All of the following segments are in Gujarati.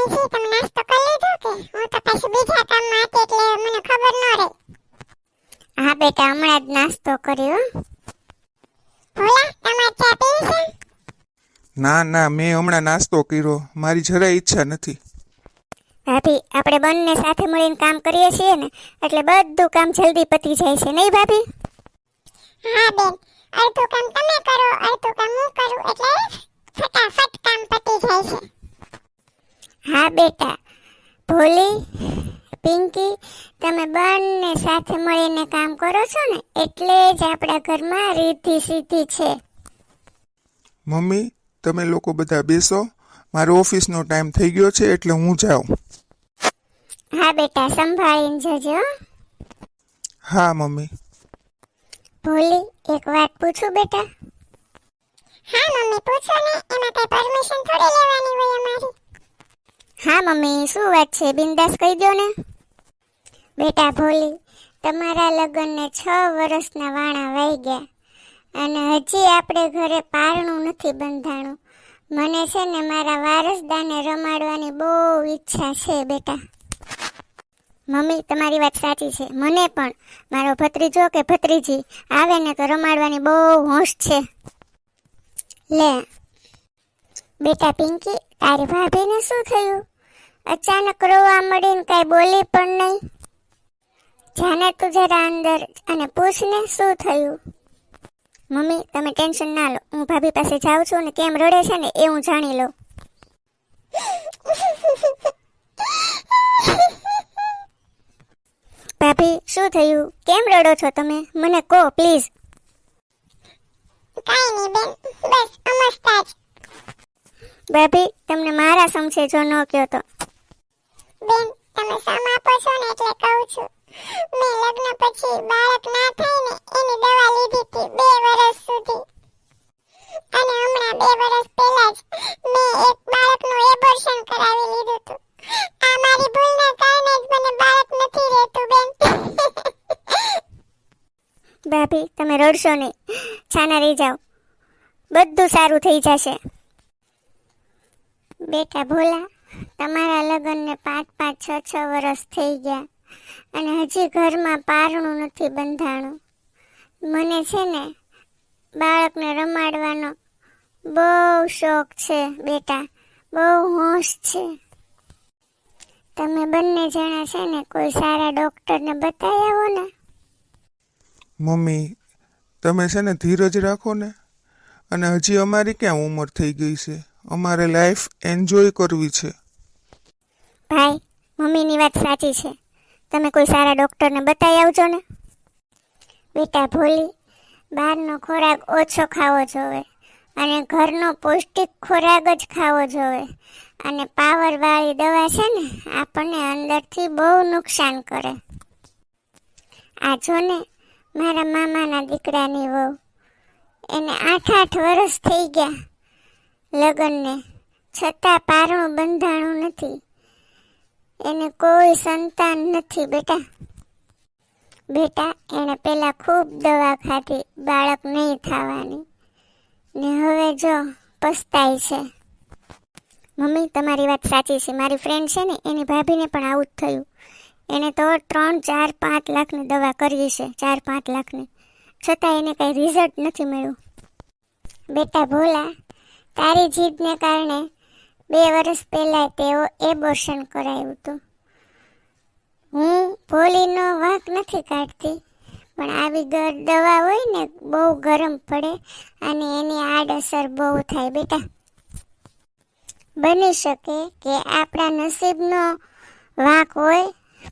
મમ્મીજી તમે નાસ્તો કરી લીધો કે? હું તો પાછું બીજા કામમાં હતી એટલે મને ખબર ન રહી. હા બેટા, હમણાં જ નાસ્તો કર્યો. ભોલા તમારે ચા પીવી છે? ના ના, મેં હમણાં નાસ્તો કર્યો, મારી જરાય ઈચ્છા નથી. ભાભી, આપણે બંને સાથે મળીને કામ કરીએ છીએ ને, એટલે બધું કામ જલ્દી પતી જાય છે, નહીં ભાભી? હા બેન, અડધું કામ તમે કરો, અડધું કામ હું કરું, એટલે ફટાફટ કામ પતી જાય છે. હા બેટા, ભોલી, પિંકી, તમે બંને સાથે મળીને કામ કરો છો ને, એટલે જ આપણા ઘરમાં રીતિ સીધી છે. મમ્મી, તમે લોકો બધા બેસો, મારો ઓફિસનો ટાઈમ થઈ ગયો છે એટલે હું જાઉં. હા બેટા, સંભાળીને જજો હો. હા મમ્મી. ભોલી, એક વાત પૂછું બેટા? હા મમ્મી પૂછો ને, એમાં કઈ પરમિશન થોડી લેવાની હોય અમારી. હા મમ્મી, શું વાત છે, બિંદાસ કહી દો ને. બેટા ભોલી, તમારા લગ્નને 6 વર્ષના વાણા વાઈ ગયા અને હજી આપણે ઘરે પારણું નથી બંધાણું. મને છે ને મારા વારસદારને રમાડવાની બહુ ઈચ્છા છે બેટા. મમ્મી, તમારી વાત સાચી છે, મને પણ મારો ભત્રીજો કે ભત્રીજી આવે ને તો રમાડવાની બહુ હોશ છે. લે બેટા પિંકી, તારી ભાભીને શું થયું? અચાનક રોવા મળીને કાંઈ બોલી પણ નહીં. જાને તું જરા અંદર અને પૂછને શું થયું. મમ્મી, તમે ટેન્શન ના લો, હું ભાભી પાસે જાઉં છું ને કેમ રડે છે ને એ હું જાણી લઉં. ભાભી, શું થયું? કેમ રડો છો તમે? મને કહો પ્લીઝ. કાઈ નહીં બેન, બસ અમસ્તા જ. ભાભી, તમને મારા સમશે જો ન કહો તો. બેન તમે સમ આપો છો ને એટલે કહું છું. મેં લગ્ન પછી બાળક ના થાય ને એની દવા લીધી હતી 2 વર્ષ સુધી. અને હમણાં 2 વર્ષ પહેલા જ મેં એક બાળકનું એબોર્શન કરાવી લીધું હતું. આ મારી ભૂલના કારણે જ મને બાળક નથી રહેતું બેન. ભાભી, તમે રડશો નહીં, છાના રહી જાઓ, બધું સારું થઈ જશે. બેટા ભોલા, તમારા લગ્નને 5-5, 6-6 વર્ષ થઈ ગયા અને હજી ઘરમાં પારણું નથી બંધાણું. મને છે ને બાળકને રમાડવાનો બહુ શોખ છે બેટા, બહુ હોશ છે. તમે બંને જણા છે ને કોઈ સારા ડૉક્ટરને બતાવી આવો ને. મમ્મી, તમે છે ને ધીરજ રાખો ને, અને હજી અમારી ક્યાં ઉંમર થઈ ગઈ છે, અમારે લાઈફ એન્જોય કરવી છે. ભાઈ, મમ્મીની વાત સાચી છે, તમે કોઈ સારા ડૉક્ટરને બતાવી આવજો ને. બેટા ભોલી, બહારનો ખોરાક ઓછો ખાવો જોવે અને ઘરનો પૌષ્ટિક ખોરાક જ ખાવો જોવે. અને પાવરવાળી દવા છે ને આપણને અંદરથી બહુ નુકસાન કરે. આ જો ને મારા મામાના દીકરાની વહુ, એને 8-8 વર્ષ થઈ ગયા લગ્નને, છતાં પારણું બંધાણું નથી. એને કોઈ સંતાન નથી બેટા. બેટા, એણે પહેલાં ખૂબ દવા ખાધી બાળક નહીં થવાની, ને હવે જો પસ્તાય છે. મમ્મી, તમારી વાત સાચી છે, મારી ફ્રેન્ડ છે ને એની ભાભીને પણ આવું જ થયું. એને તો 3-4-5 લાખની દવા કરવી છે, 4-5 લાખની, છતાં એને કંઈ રિઝલ્ટ નથી મળ્યું. બેટા ભોલા, તારી જીદને કારણે 2 વર્ષ પહેલાં તેઓ એબોર્શન કરાવ્યું હતું. હું ભોલીનો વાંક નથી કાઢતી, પણ આવી દવા હોય ને બહુ ગરમ પડે અને એની આડઅસર બહુ થાય બેટા. બની શકે કે આપણા નસીબનો વાંક હોય,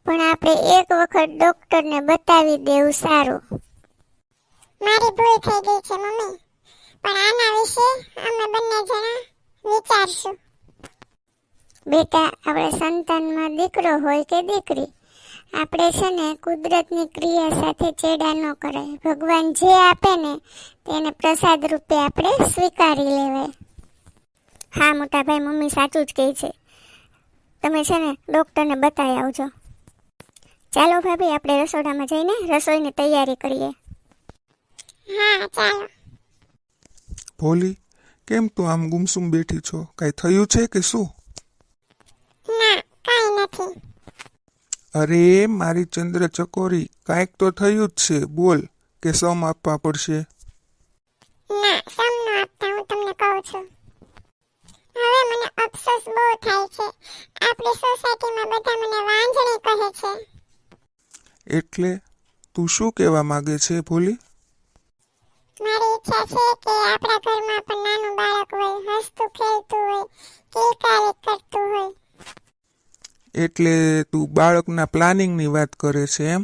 પણ આપણે એક વખત ડૉક્ટરને બતાવી દેવું સારું. મારી ભૂલ થઈ ગઈ છે મમ્મી, પણ આના વિશે અમે બંને જણા વિચારશું. બેટા, આપણે સંતાનમાં દીકરો હોય કે દીકરી, આપણે છે ને કુદરતની ક્રિયા સાથે ચેડા ન કરાય. ભગવાન જે આપે ને તેને પ્રસાદ રૂપે આપણે સ્વીકારી લેવાય. હા મોટા ભાઈ, મમ્મી સાચું જ કહે છે, તમે છે ને ડૉક્ટરને બતાવી આવજો. ચાલો ભાભી, આપણે રસોડામાં જઈને રસોઈની તૈયારી કરીએ. હા ચાલો. ભોલી, કેમ તું આમ ગુમસુમ બેઠી છો? કાંઈ થયું છે કે શું? નથી. અરે મારી ચંદ્ર ચકોરી, કાંઈક તો થયું જ છે, બોલ કે સમ આપવા પડશે. ના, સમ ન આપતા, હું તમને કહું છું. હવે મને અફસોસ બહુ થાય છે. આપણી સોસાયટીમાં બધા મને વાંજણી કહે છે. એટલે તું શું કહેવા માંગે છે ભોલી? મારી ઈચ્છા છે કે આપણા ઘરમાં પણ નાનું બાળક હોય, હસતું ખેલતું હોય, કિલકારી કરતું હોય. એટલે તું બાળકના પ્લાનિંગની વાત કરે છે એમ?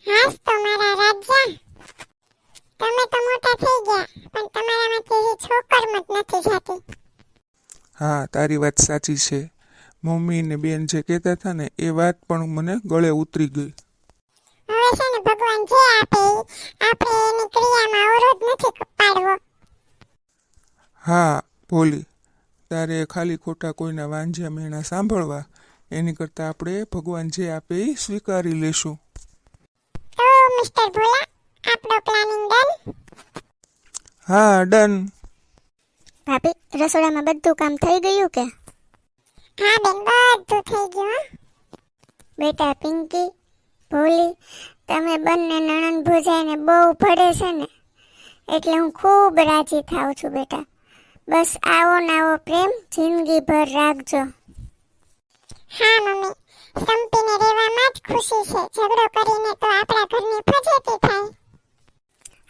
હાસ તો મારા રાજા, તમે તો મોટા થઈ ગયા, પણ તમારામાંથી એ છોકરમત નથી જાતી. હા, તારી વાત સાચી છે. મમ્મી ને બેન જે કહેતા હતા ને એ વાત પણ મને ગળે ઉતરી ગઈ. હવે છે ને ભગવાન જે આપે આપણે એની ક્રિયામાં અવરોધ નથી પાડવો. હા ભોલી, તારે ખાલી ખોટા કોઈના વાંઝ્યા મેણા સાંભળવા એની કરતાં આપણે ભગવાન જે આપે એ સ્વીકારી લેશું. તો મિસ્ટર ભોલા, આપણો પ્લાનિંગ ડન? હા ડન. ભાભી, રસોડામાં બધું કામ થઈ ગયું કે? હા બેન, બધું થઈ ગયું હો. બેટા પિંકી, ભોલી, તમે બંને નણંદ ભોજાઈને બહુ ભળે છે ને, એટલે હું ખૂબ રાજી થાઉં છું બેટા. બસ આવો ને આવો પ્રેમ જિંદગીભર રાખજો. હા મમ્મી, સંપીને રહેવામાં જ ખુશી છે. ઝઘડો કરીને તો આપણા ઘરની ફજેતી થાય.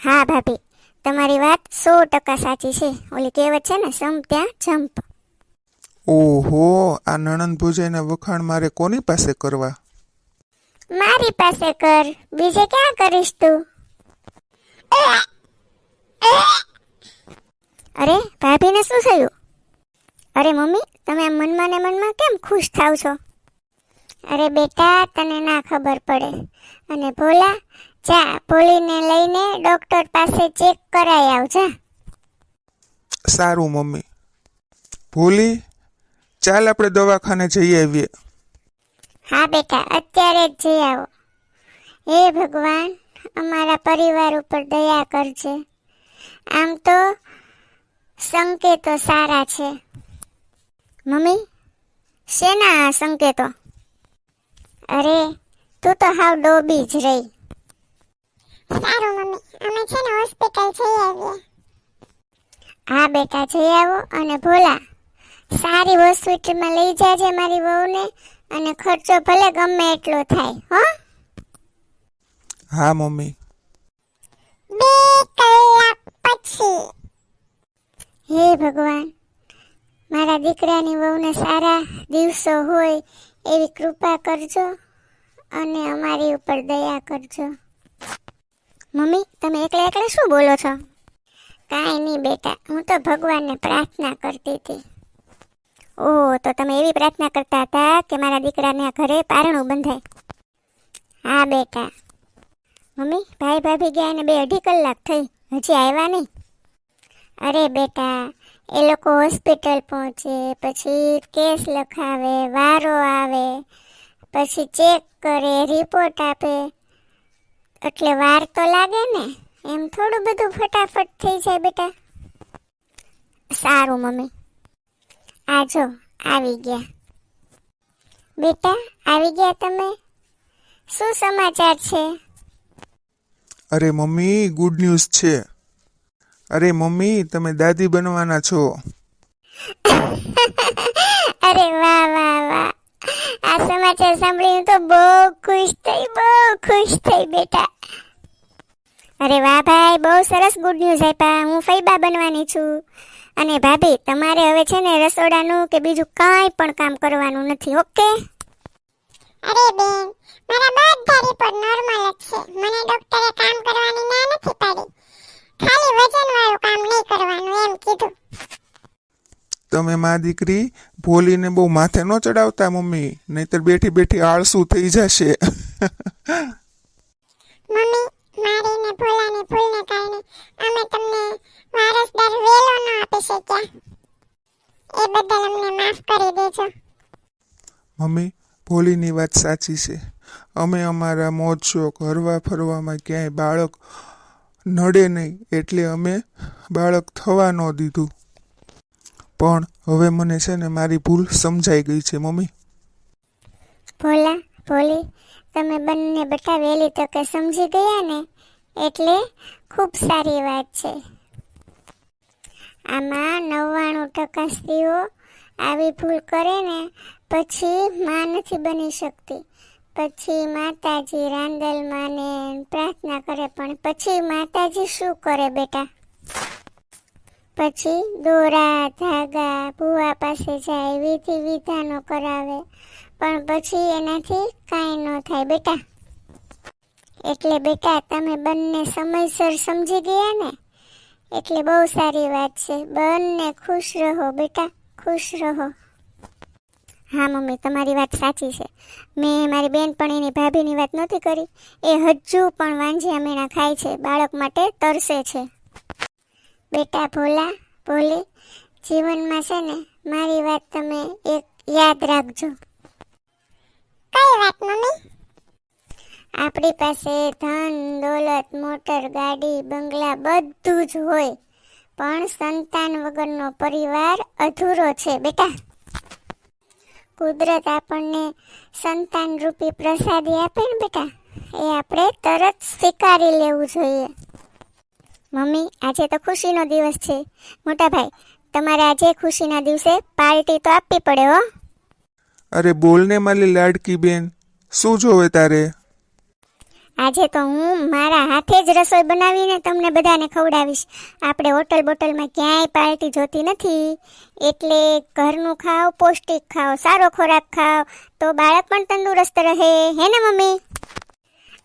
હા ભાભી, તમારી વાત 100% સાચી છે. ઓલી કહેવત છે ને, સમ ત્યાં જંપ. ઓહો, આ નણંદ ભોજાઈના વખાણ મારે કોની પાસે કરવા? મારી પાસે કર, બીજે ક્યાં કરીશ તું? અરે ભાભીને શું થયું? અરે મમ્મી, તમે આમ મનમાં ને મનમાં કેમ ખુશ થાવ છો? અરે બેટા, તને ના ખબર પડે. અને ભોલા, જા ભોલીને લઈને ડોક્ટર પાસે ચેક કરાઈ આવ જા. સારું મમ્મી. ભોલી, ચાલ આપણે દવાખાને જઈ આવીએ. હા બેટા, અત્યારે જ જઈ આવો. હે ભગવાન, અમારા પરિવાર ઉપર દયા કરજે. આમ તો સંકેતો સારા છે. મમ્મી, શેના સંકેતો? અરે તું તો હાવ ડોબી જ રહી. સારું મમ્મી, અમે છે ને હોસ્પિટલ જઈ આવીએ. હા બેટા, જઈ આવો. અને ભોલા, સારી હોસ્પિટલમાં લઈ જાજે મારી વહુને, અને ખર્ચો ભલે ગમે એટલો થાય હો. હા મમ્મી. 2 કલાક પછી. હે ભગવાન, મારા દીકરાની વહુને સારા દિવસો હોય એવી કૃપા કરજો અને અમારી ઉપર દયા કરજો. મમ્મી, તમે એકલા એકલા શું બોલો છો? કાંઈ નહીં બેટા, હું તો ભગવાનને પ્રાર્થના કરતી હતી. ઓહ, તો તમે એવી પ્રાર્થના કરતા હતા કે મારા દીકરાને ઘરે પારણું બંધાય. હા બેટા. મમ્મી, ભાઈ ભાભી ગયા એને 2-2.5 કલાક થઈ, હજી આવ્યા નહીં? અરે બેટા, એ લોકો હોસ્પિટલ પહોંચે, પછી કેસ લખાવે, વારો આવે, પછી ચેક કરે, રિપોર્ટ આપે, એટલે વાર તો લાગે ને. એમ થોડું બધું ફટાફટ થઈ જાય બેટા. સારું મમ્મી. આજો આવી ગયા. બેટા, આવી ગયા તમે? શું સમાચાર છે? અરે મમ્મી, ગુડ ન્યૂઝ છે. અરે મમ્મી, તમે દાદી બનવાના છો. અરે વાહ વાહ વાહ, આ સમાચાર સાંભળીને તો બહુ ખુશ થઈ બેટા. અરે વાહ ભાઈ, બહુ સરસ ગુડ ન્યૂઝ આપ્યા. હું ફૈબા બનવાની છું. અને ભાભી, તમારે હવે છે ને રસોડાનું કે બીજું કાંઈ પણ કામ કરવાનું નથી, ઓકે? અરે બેન, મારા બધા રિપોર્ટ નોર્મલ જ છે. મને ડોક્ટરે કામ કરવાની ના નથી પાડી. ખાલી વજનવાળું કામ નહીં કરવાનું એમ કીધું. તમે મા દીકરી ભોલીને બહુ માથે ન ચડાવતા મમ્મી, નહીતર બેઠી બેઠી આળસુ થઈ જશે. મમ્મી, મારી ને ભોલાની ભૂલને કારણે અમે તમને વારસદાર વેલો ન આપી શક્યા. એ બદલ અમને માફ કરી દેજો. મમ્મી, ભોલીની વાત સાચી છે. અમે અમારા મોજ શોખ હરવા ફરવામાં ક્યાંય બાળક નડે નહીં એટલે અમે બાળક થવા ન દીધું. પણ હવે મને છે ને મારી ભૂલ સમજાઈ ગઈ છે મમ્મી. ભોલા ભોલી, તમે બંને બેટા વહેલી તકે સમજી ગયા ને, એટલે ખૂબ સારી વાત છે. આમાં 99% સ્ત્રીઓ આવી ભૂલ કરે ને પછી માં નથી બની શકતી. પછી માતાજી રાંદલ માને પ્રાર્થના કરે, પણ પછી માતાજી શું કરે બેટા? પછી દોરા ધાગા ભૂવા પાસે જાય, વિધિ વિધાનો કરાવે, પણ પછી એનાથી કાંઈ ન થાય બેટા. એટલે બેટા તમે બંને સમયસર સમજી ગયા ને, એટલે બહુ સારી વાત છે. બંને ખુશ રહો બેટા, ખુશ રહો. હા મમ્મી, તમારી વાત સાચી છે. મેં મારી બેનપણીની ભાભીની વાત નહોતી કરી. એ હજુ પણ વાંજિયા મેણા ખાય છે, બાળક માટે તરસે છે. બેટા ભોલા ભોલી, જીવનમાં છે ને મારી વાત તમે એક યાદ રાખજો. કઈ વાત મમ્મી? આપણી પાસે ધન દોલત મોટર ગાડી બંગલા બધું જ હોય, પણ સંતાન વગરનો પરિવાર અધૂરો છે બેટા. કુદરત આપણને સંતાન રૂપી પ્રસાદી આપે ને બેટા, એ આપણે તરત સ્વીકારી લેવું જોઈએ. મમ્મી, આજે તો ખુશીનો દિવસ છે. મોટા ભાઈ, તમારે આજે ખુશીના દિવસે પાર્ટી તો આપવી પડે હો. અરે બોલને મારી લાડકી બેન, શું જોવે તારે? આજે તો હું મારા હાથે જ રસોઈ બનાવીને તમને બધાને ખવડાવીશ. આપણે હોટલ બોટલમાં ક્યાંય પાર્ટી જોતી નથી. એટલે ઘરનું ખાઓ, પૌષ્ટિક ખાઓ, સારો ખોરાક ખાઓ, તો બાળક પણ તંદુરસ્ત રહે, હે ને મમ્મી?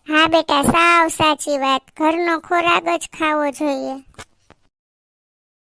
હા બેટા, સાવ સાચી વાત. ઘરનો ખોરાક જ ખાવો જોઈએ.